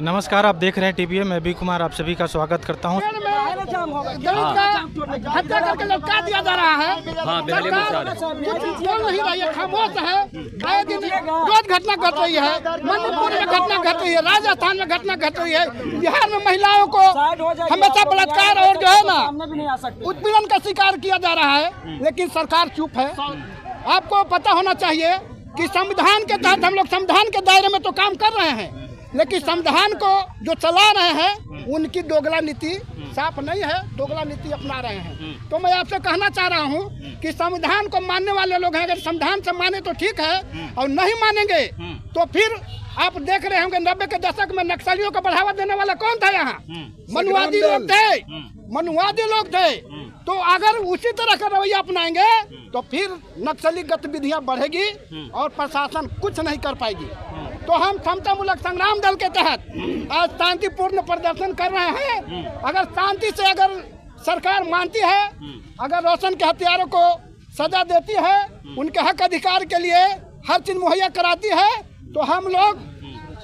नमस्कार, आप देख रहे हैं टीवीए। मैं बी कुमार आप सभी का स्वागत करता हूं। हत्या करके लटका दिया जा रहा है। सरकार कुछ बोल नहीं रही है, खामोश है। आए दिन रोज घटना घट रही है। मणिपुर में घटना घट रही है, राजस्थान में घटना घट रही है, बिहार में महिलाओं को हमेशा बलात्कार और जो है ना उत्पीड़न का शिकार किया जा रहा है, लेकिन सरकार चुप है। आपको पता होना चाहिए कि संविधान के तहत हम लोग संविधान के दायरे में तो काम कर रहे हैं, लेकिन संविधान को जो चला रहे हैं उनकी दोगला नीति साफ नहीं है, दोगला नीति अपना रहे हैं। तो मैं आपसे कहना चाह रहा हूं कि संविधान को मानने वाले लोग हैं, अगर संविधान से माने तो ठीक है, और नहीं मानेंगे तो फिर आप देख रहे होंगे 90 के दशक में नक्सलियों को बढ़ावा देने वाला कौन था यहाँ? मनुवादी लोग थे, मनुवादी लोग थे। तो अगर उसी तरह का रवैया अपनाएंगे तो फिर नक्सली गतिविधियां बढ़ेगी और प्रशासन कुछ नहीं कर पाएगी। तो हम समतामूलक संग्राम दल के तहत आज शांतिपूर्ण प्रदर्शन कर रहे हैं। अगर शांति से अगर सरकार मानती है, अगर रोशन के हत्यारों को सजा देती है, उनके हक अधिकार के लिए हर चीज मुहैया कराती है, तो हम लोग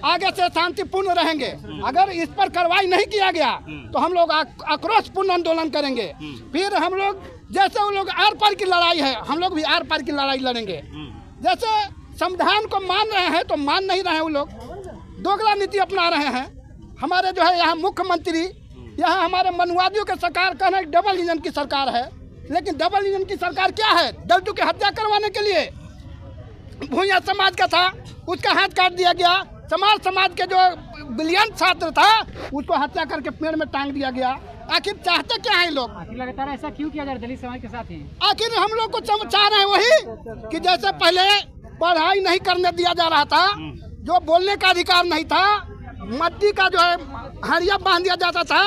आगे से शांतिपूर्ण रहेंगे। अगर इस पर कार्रवाई नहीं किया गया तो हम लोग आक्रोशपूर्ण आंदोलन करेंगे। फिर हम लोग जैसे वो लोग आर पार की लड़ाई है, हम लोग भी आर पार की लड़ाई लड़ेंगे। जैसे संविधान को मान रहे हैं तो मान नहीं रहे हैं, वो लोग दोगला नीति अपना रहे हैं। हमारे जो है यहाँ मुख्यमंत्री, यहाँ हमारे मनुवादियों के सरकार कहना है डबल इंजन की सरकार है, लेकिन डबल इंजन की सरकार क्या है? दलितों की हत्या करवाने के लिए भूया समाज का था, उसका हाथ काट दिया गया। समाज के जो ब्रिलियंट छात्र था उसको हत्या करके पेड़ में टांग दिया गया। आखिर चाहते क्या है लोग? आखिर लगातार ऐसा क्यों किया जा रहा है दलित समाज के साथ ही? आखिर हम लोग को चाह रहे हैं वही कि जैसे पहले पढ़ाई नहीं करने दिया जा रहा था, जो बोलने का अधिकार नहीं था, मट्टी का जो है हरिया बांध दिया जाता था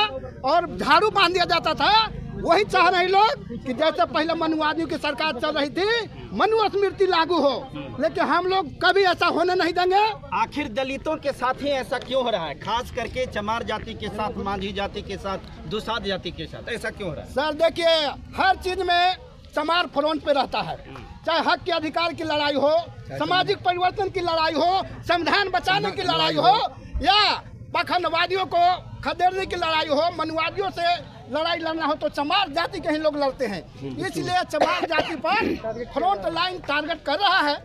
और झाड़ू बांध दिया जाता था, वही चाह रहे लोग कि जैसे पहले मनुवादियों की सरकार चल रही थी मनु स्मृति लागू हो, लेकिन हम लोग कभी ऐसा होने नहीं देंगे। आखिर दलितों के साथ ही ऐसा क्यों हो रहा है, खास करके चमार जाति के साथ, मांझी जाति के साथ, दुसाध जाति के साथ ऐसा क्यों हो रहा है? सर देखिए, हर चीज में चमार फ्रंट पे रहता है, चाहे हक के अधिकार की लड़ाई हो, सामाजिक परिवर्तन की लड़ाई हो, संविधान बचाने की लड़ाई हो, या पाखंडवादियों को खदेड़ने की लड़ाई हो, मनुवादियों से लड़ाई लड़ना हो, तो चमार जाति के ही लोग लड़ते हैं। इसलिए चमार जाति पर फ्रंट लाइन टारगेट कर रहा है।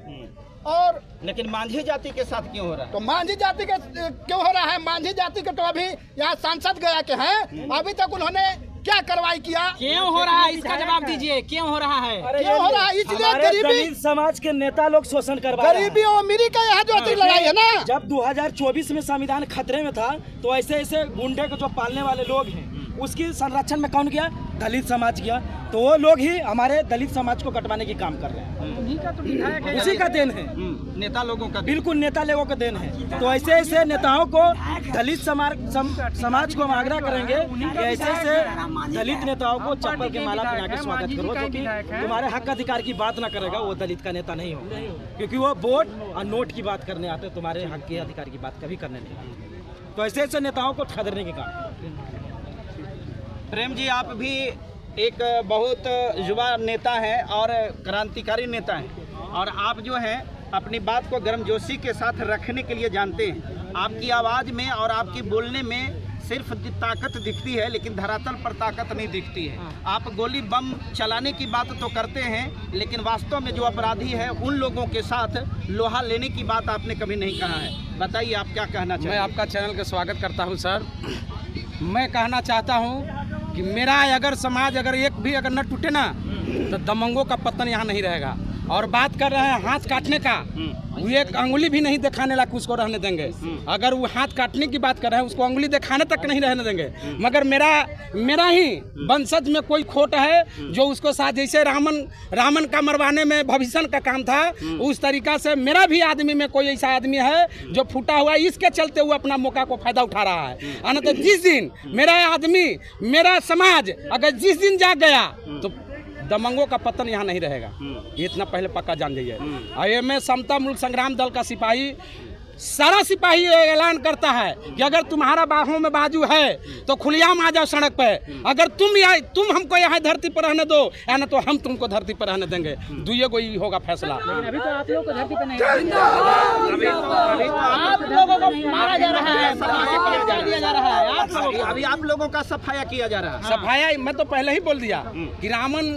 और लेकिन मांझी जाति के साथ क्यों हो रहा है? तो मांझी जाति के क्यों हो रहा है? मांझी जाति के तो अभी यहाँ सांसद गया के हैं, अभी तक उन्होंने क्या कार्रवाई किया? क्यों हो रहा है इसका जवाब दीजिए, क्यों हो रहा है? क्यों हो रहा है? इसलिए गरीबी समाज के नेता लोग शोषण करवा रहे हैं। गरीबी और अमीरी का यहाँ जो लड़ाई है ना। जब 2024 में संविधान खतरे में था तो ऐसे ऐसे गुंडे को जो पालने वाले लोग हैं उसकी संरक्षण में कौन किया? दलित समाज किया। तो वो लोग ही हमारे दलित समाज को कटवाने की काम कर रहे हैं। उन्हीं का तो विधायक है, उसी का देन है, नेता लोगों का। बिल्कुल नेता लोगों का देन है। तो ऐसे ऐसे नेताओं को दलित समाज को हम आग्रह करेंगे कि ऐसे ऐसे दलित नेताओं को चप्पल के माला पहना के स्वागत करो, जो कि तुम्हारे हक अधिकार की बात ना करेगा वो दलित का नेता नहीं होगा, क्योंकि वो वोट और नोट की बात करने आते, तुम्हारे हक के अधिकार की बात कभी करने नहीं आते। तो ऐसे ऐसे नेताओं को खदेड़ने के काम। प्रेम जी, आप भी एक बहुत युवा नेता हैं और क्रांतिकारी नेता हैं, और आप जो हैं अपनी बात को गर्मजोशी के साथ रखने के लिए जानते हैं। आपकी आवाज़ में और आपकी बोलने में सिर्फ ताकत दिखती है, लेकिन धरातल पर ताकत नहीं दिखती है। आप गोली बम चलाने की बात तो करते हैं, लेकिन वास्तव में जो अपराधी है उन लोगों के साथ लोहा लेने की बात आपने कभी नहीं कहा है। बताइए आप क्या कहना चाहते हैं? मैं आपका चैनल का स्वागत करता हूं सर। मैं कहना चाहता हूं कि मेरा अगर समाज अगर एक भी अगर न टूटे ना तो दबंगों का पतन यहाँ नहीं रहेगा। और बात कर रहे हैं हाथ काटने का, वो एक अंगुली भी नहीं दिखाने लायक उसको रहने देंगे। अगर वो हाथ काटने की बात कर रहे हैं उसको अंगुली दिखाने तक नहीं रहने देंगे। मगर मेरा ही वंशज में कोई खोट है जो उसको साथ, जैसे रामन का मरवाने में भविष्य का काम था, उस तरीका से मेरा भी आदमी में कोई ऐसा आदमी है जो फूटा हुआ है, इसके चलते वो अपना मौका को फायदा उठा रहा है। तो जिस दिन मेरा आदमी, मेरा समाज अगर जिस दिन जाग गया तो दबंगों का पतन यहाँ नहीं रहेगा। ये इतना पहले पक्का जान जाइए। और ये मैं समता मूलक संग्राम दल का सिपाही सारा सिपाही ये ऐलान करता है कि अगर तुम्हारा बाहों में बाजू है तो खुलेआम आ जाओ सड़क पे। अगर तुम हमको यहाँ धरती पर रहने दो या ना तो हम तुमको धरती पर रहने देंगे। दुइये को ही होगा फैसला। अभी तो आप लोग को धरती पर नहीं आप लोगों को मारा जा रहा है, सफाया किया जा रहा है। अभी आप लोगों का सफाया किया जा रहा है। सफाया मैं तो पहले ही बोल दिया कि रावण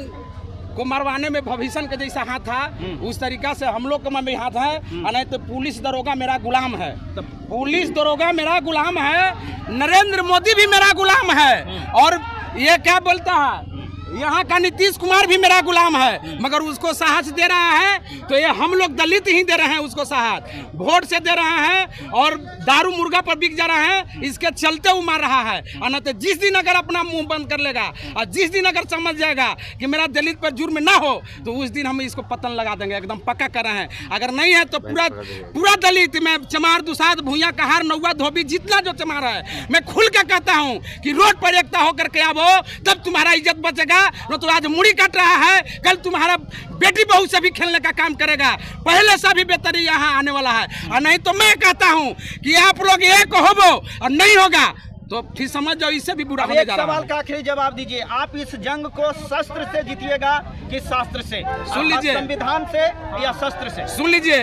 को मरवाने में भविष्य का जैसा हाथ था उस तरीका से हम लोग का भी हाथ है। नहीं तो पुलिस दरोगा मेरा गुलाम है, तो पुलिस दरोगा मेरा गुलाम है, नरेंद्र मोदी भी मेरा गुलाम है, और ये क्या बोलता है यहाँ का नीतीश कुमार भी मेरा गुलाम है। मगर उसको साहस दे रहा है तो ये हम लोग दलित ही दे रहे हैं उसको साहस, वोट से दे रहा है और दारू मुर्गा पर बिक जा रहा है, इसके चलते वो मार रहा है। और न तो जिस दिन अगर अपना मुंह बंद कर लेगा और जिस दिन अगर समझ जाएगा कि मेरा दलित पर जुर्म ना हो तो उस दिन हम इसको पतन लगा देंगे, एकदम पक्का कर रहे हैं। अगर नहीं है तो पूरा दलित में चमार दुसाद भूया कहार नौवा धोबी जितना जो चमार है मैं खुल के कहता हूँ कि रोड पर एकता होकर के आवो, तब तुम्हारा इज्जत बचेगा। तो आज मुड़ी काट रहा है, कल तुम्हारा बेटी बहू से भी खेलने का काम करेगा, पहले से भी बेहतरी यहाँ आने वाला है। और नहीं तो मैं कहता हूँ कि आप लोग एक होवो और नहीं होगा तो फिर समझ जाओ इससे भी बुरा होने जा रहा है। सवाल का आखिरी जवाब दीजिए, आप इस जंग को शस्त्र से जीतिएगा कि शास्त्र से? सुन लीजिए, संविधान से या शस्त्र से? सुन लीजिए,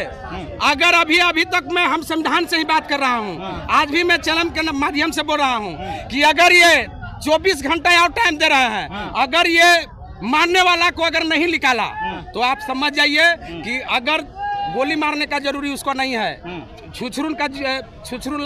अगर अभी तक मैं हम संविधान से ही बात कर रहा हूँ, आज भी मैं चैनल के माध्यम से बोल रहा हूँ कि अगर ये 24 घंटा और टाइम दे रहे हैं, अगर ये मारने वाला को अगर नहीं निकाला तो आप समझ जाइए कि अगर गोली मारने का जरूरी उसको नहीं है, छुछरून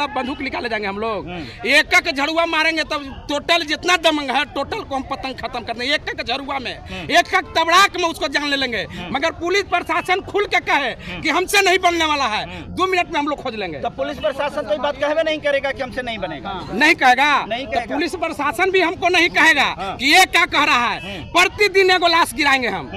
बंदूक निकाले जाएंगे हम लोग। एक एक झड़ुआ मारेंगे तब टोटल जितना दमंग है टोटल को हम पतंग खत्म कर देंगे। एक एक झड़ुआ में, एक एक तबड़ाक में उसको जान ले लेंगे। मगर पुलिस प्रशासन खुल के कहे कि हमसे नहीं बनने वाला है, 2 मिनट में हम लोग खोज लेंगे। तो पुलिस प्रशासन तो बात कहवे नहीं करेगा कि हमसे नहीं बनेगा? नहीं कहेगा, तो पुलिस प्रशासन भी हमको नहीं कहेगा कि ये क्या कह रहा है। प्रतिदिन एगो लाश गिराएंगे हम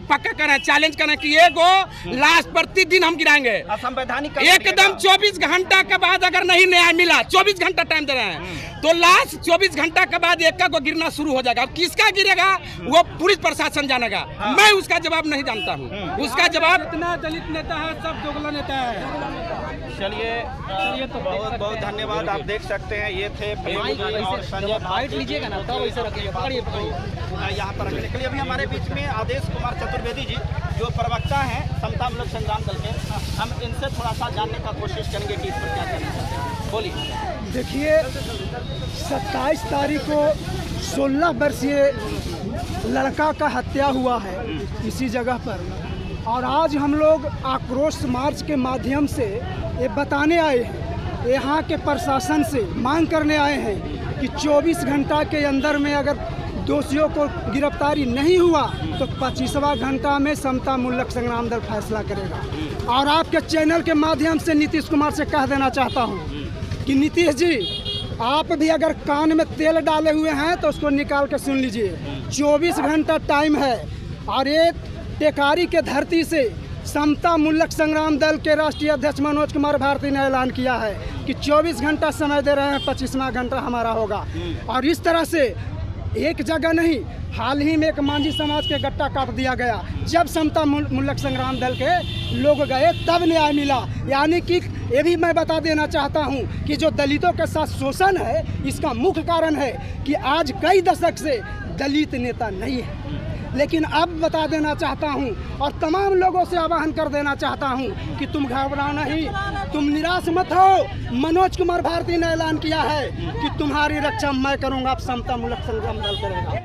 पक्का करें, चैलेंज करें कि एगो लाश प्रतिदिन हम गिराएंगे। असंवैधानिक एकदम 24 घंटा के बाद अगर नहीं न्याय मिला, 24 घंटा टाइम दे रहे हैं तो लाश 24 घंटा के बाद एक को गिरना शुरू हो जाएगा। किसका गिरेगा वो पुलिस प्रशासन जानेगा, मैं उसका जवाब नहीं जानता हूँ। उसका जवाब इतना दलित नेता है, सब दोगला नेता है। चलिए तो बहुत बहुत धन्यवाद। आप देख सकते हैं ये थे प्रेम जी और संजय फाइट लीजिएगा ना तब ऐसे रखिए, पकड़िए यहाँ पर रखने के लिए। अभी हमारे बीच में आदेश कुमार चतुर्वेदी जी जो प्रवक्ता हैं समतामूलक संग्राम दल के, हम इनसे थोड़ा सा जानने का कोशिश करेंगे कि इस पर क्या करना चाहते हैं। बोलिए। देखिए 27 तारीख को 16 वर्षीय लड़का का हत्या हुआ है इसी जगह पर, और आज हम लोग आक्रोश मार्च के माध्यम से ये बताने आए हैं, यहाँ के प्रशासन से मांग करने आए हैं कि 24 घंटा के अंदर में अगर दोषियों को गिरफ्तारी नहीं हुआ तो 25वां घंटा में समतामूलक संग्राम दल फैसला करेगा। और आपके चैनल के माध्यम से नीतीश कुमार से कह देना चाहता हूँ कि नीतीश जी आप भी अगर कान में तेल डाले हुए हैं तो उसको निकाल के सुन लीजिए। 24 घंटा टाइम है और ये टेकारी के धरती से समतामूलक संग्राम दल के राष्ट्रीय अध्यक्ष मनोज कुमार भारती ने ऐलान किया है कि 24 घंटा समय दे रहे हैं, 25वां घंटा हमारा होगा। और इस तरह से एक जगह नहीं, हाल ही में एक मांझी समाज के गट्टा काट दिया गया। जब समतामूलक संग्राम दल के लोग गए तब न्याय मिला। यानी कि ये भी मैं बता देना चाहता हूँ कि जो दलितों के साथ शोषण है इसका मुख्य कारण है कि आज कई दशक से दलित नेता नहीं है। लेकिन अब बता देना चाहता हूँ और तमाम लोगों से आह्वान कर देना चाहता हूँ कि तुम घबराओ नहीं, तुम निराश मत हो। मनोज कुमार भारती ने ऐलान किया है कि तुम्हारी रक्षा मैं करूँगा, आप समतामूलक संग्राम दल करेगा।